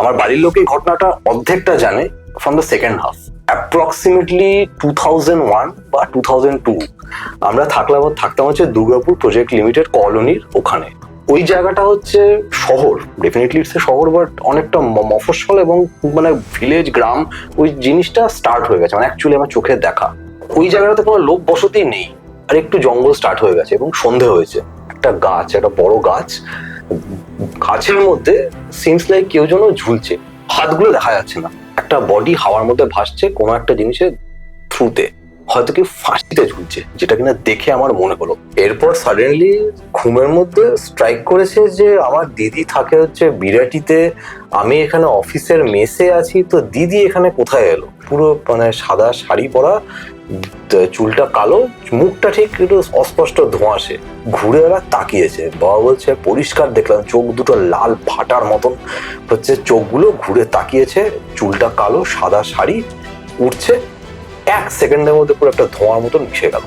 আমার বাড়ির লোক এই ঘটনাটা অর্ধেকটা জানে from the second half. Approximately 2001 বা 2002 আমরা থাকতাম হচ্ছে দুর্গাপুর প্রজেক্ট লিমিটেড কলোনির ওখানে। ওই জায়গাটা হচ্ছে শহর, ডেফিনেটলি ইটস এ শহর, বাট অনেকটা মফস্বল এবং মানে ভিলেজ গ্রাম ওই জিনিসটা স্টার্ট হয়ে গেছে, মানে অ্যাকচুয়ালি আমার চোখে দেখা। ওই জায়গাটাতে কোনো লোক বসতি নেই, আর একটু জঙ্গল স্টার্ট হয়ে গেছে এবং সন্ধে হয়েছে। একটা গাছ, একটা বড় গাছ, গাছের মধ্যে সিমস লাইক কেউ যেন ঝুলছে, হাতগুলো দেখা যাচ্ছে না, একটা বডি হাওয়ার মধ্যে ভাসছে কোনো একটা জিনিসের থ্রুতে, হয়তো কি ফাঁসিতে ঝুলছে, যেটা কিনা দেখে আমার মনে হলো। এরপর সাডেনলি ঘুমের মধ্যে স্ট্রাইক করেছে যে আমার দিদি থাকে হচ্ছে বিরাটিতে, আমি এখানে অফিসের মেসে আছি, তো দিদি এখানে কোথায় এলো? পুরো মানে সাদা শাড়ি পরা, চুলটা কালো, মুখটা ঠিক একটু অস্পষ্ট ধোঁয়াশে, ঘুরে ওরা তাকিয়েছে। বাবা বলছে পরিষ্কার দেখলাম চোখ দুটো লাল ফাটার মতন হচ্ছে, চোখগুলো ঘুরে তাকিয়েছে, চুলটা কালো, সাদা শাড়ি, উঠছে, 1 সেকেন্ডের মধ্যে পুরো একটা ধোঁয়ার মতন মিশে গেল।